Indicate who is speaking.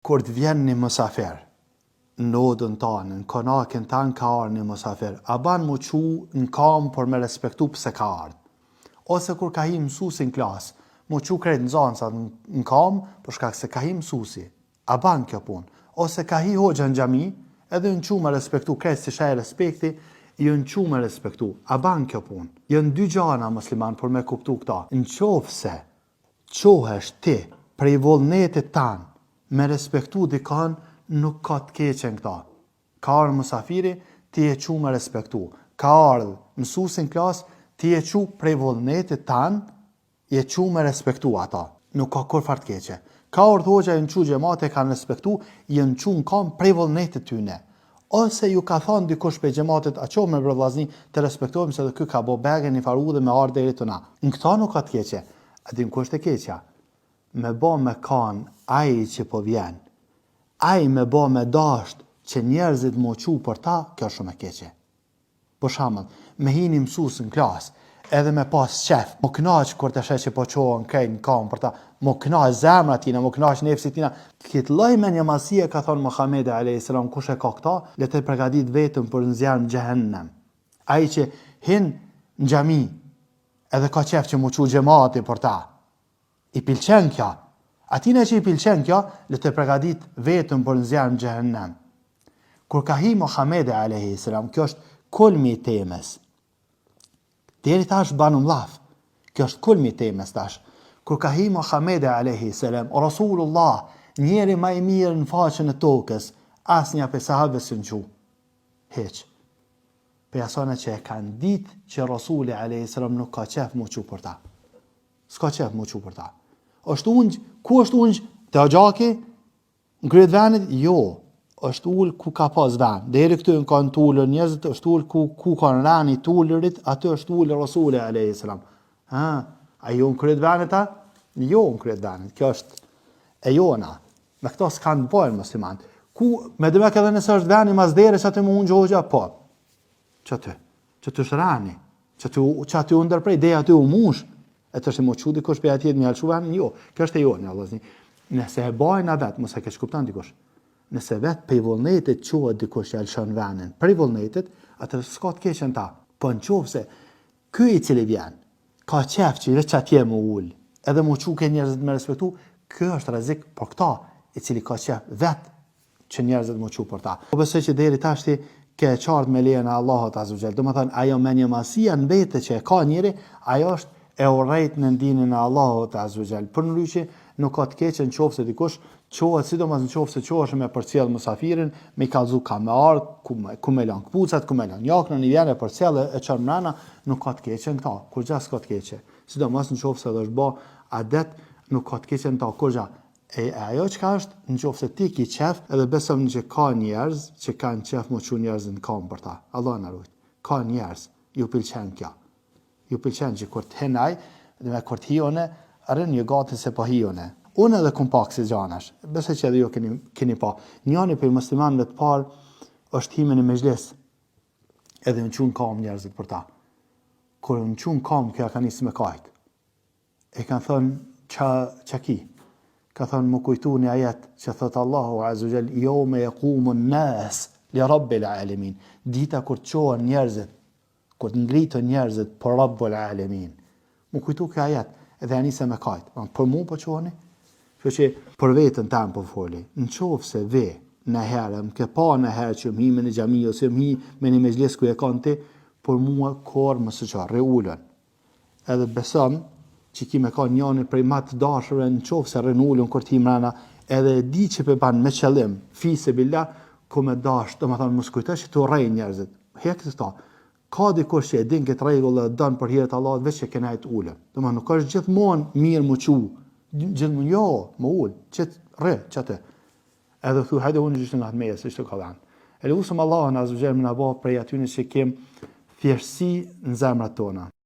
Speaker 1: Kur të vjen një musafir në odën tanë, në konakën tanë ka ardhur një musafir, a ban mu qu në kam për me respektu pse ka ardhur. Ose kur ka hi mësusi në klasë, mu qu krejt nxansat në kam për shkak se ka hi mësusi. A ban kjo punë? Ose ka hi hoxha në xhami, edhe në qu me respektu krejt si shaj respekti, ju në qu me respektu. A ban kjo punë? Jënë dy gjana musliman për me kuptu këta. Në qofë se qohesh ti prej vullnetit tanë me respektu dikan, nuk ka të keqen këta. Ka ardhur musafiri, ti e qu me respektu. Ka ardhur mësuesi në klasë, ti e qu prej vullnetit tanë, je qu me respektu ata. Nuk ka kur fart keqe. Ka ardhur hoxha në qu xhamate e kanë respektu, jën qu në kam prej vullnetit tyne. Ose ju ka thonë dikush pe xhamatit, a qoh me vëllazni të respektojmë se dhe ky ka bo begen i faru dhe me ardhur deri të na. Në këta nuk ka të keqe. A dim kush të keqja? Me bo me kan ai që po vjen. Ai me bo me dasht që njerëzit mu qu për ta, kjo shumë e keqe. Për shembull, me hini mësues në klasë, edhe me pas qef, mu knaq kur të sheh që po qohen krejt në kam për ta, mu knaq zemra tina, mu knaq nefsi tina. Këtë lloj menjëmasie ka thonë Muhamedi alayhis salam, kush e ka këta, le të përgatit vetëm për nxjerrjen në xhehenem. Ai që hin në xhami, edhe ka qef që mu qu xhamati për ta. I pilqen kja. Atina që i pilqen kja, le të përgatit vetëm për nxjerrjen në xhehenem. Kur ka hi Muhamedi alayhis salam, kjo është kulmi i temës. Deri tash banum laf. Kjo është kulmi i temës tash. Kur ka hi Muhamedi alayhis salam, Rasulullah, njeri më i mirë në faqen e tokës, asnjë prej sahabëve s'u nqu. Hiç. Për asana që e kanë ditë që Rasuli alayhis salam nuk ka qef mu qu për ta. S'ka qef mu qu për ta. Është ungj, ku është ungj? Te Axhaki? Në kryet venit? Jo. Është ul ku ka pas ven. Deri këtu në kanë tullur njerëzit, është ul ku kanë rani tullurit, aty është ul Rasuli alayhis salam. A jo në kryet venit ta? Jo në kryet venit. Kjo është e jona. Me këto s'kanë bojnë musliman. Ku, me dhe me këtë nëse është veni mas dere që aty më unë gjohëgja, po. Që aty është rani. Që aty u ndërprej, dhe aty u mush. E të është i moqu dikush për atjet me alëshu venin, jo. Kjo është e jona, Allazni. Nëse e bajnë a vetë, mëse keq kupton dikush. Nëse vetë pej vullnetit quhet dikush që alëshon venin, prej vullnetit, atë s'ka të keqen ta. Po në qofë se, ky i cili vjen, ka qef që veç atje më ull, edhe më qu ke njerëzit me respektu, kjo është rrezik për këta, i cili ka qef vetë që njerëzit më qu për ta. Po besoj që deri tashti ke qartë me lejen e Allahut azza wa jall. Do të thënë ajo menjëmasia në vete që e ka njëri, ajo është e urrejt në ndinin e Allahut azza wa jall. Për ndryshe nuk ka të keqe nëse dikush qohet, sidomos nëse qohesh me përcjell musafirin, me kallzu ka me ardh, ku me lan kpucat, ku me lan jaknën, i vjen e përcjell e çon mrena, nuk ka të keqe këta. Kur gjas ka të keqe. Sidomos nëse do të bë adet, nuk ka të keqe këta. Kur gjas e ajo çka është nëse ti ke qef, edhe besoj që ka njerëz që kanë qef më çu njerëz në kam për ta. Allah na ruaj. Ka njerëz, ju pëlqen kjo. Ju pëlqen që kur të henaj, dhe me kur të hione, arën një gati se po hione. Unë edhe kum pak si gjanash, besoj që edhe ju keni pa. Njani për muslimanëve të parë është hime në mezhlis, edhe në qunë kam njerëzit për ta. Kur në qunë kam, kjo ka nisë me kajt. E kanë thënë, qa ki? Ka thënë, më kujtu një ajet që thëtë Allahu azza wa jall, jo me yaqumu n-nas li rabbil alamin. Dita kur të qohen njerëzit, kur të ngritën njerëzit për Rabbul Alamin. Më kujtu kjo ajet, edhe anise me kajt. Për mu po qoheni? Që që për vetën tam po foli. Në qofë se ve në herë, më ke pa në herë që më hi me një xhami, ose më hi me një mezhlis ku e kanë ti, për mua korë më së qarë, reullën. Edhe besëm që ki me ka njani prej matë dashëve, në qofë se rënullën kur ti mrena, edhe di që pe banë me qëllim, fise billah, ku me dashë, do më thonë më skujtë që të rej njerëzit. Hekë të ta. Ka dikush që e din këtë rregull dhe dënë për hir të Allahut veç që kena të ulën. Domethënë nuk është gjithmonë mirë më qu. Gjithmonë jo, më ul, çatë. Edhe thu hajde unë gjithë nga të meja, si që ka dhënë. E lutëm Allahun azza wa jalla më na bëj prej atyre që kem thjeshtësi në zemrat tona.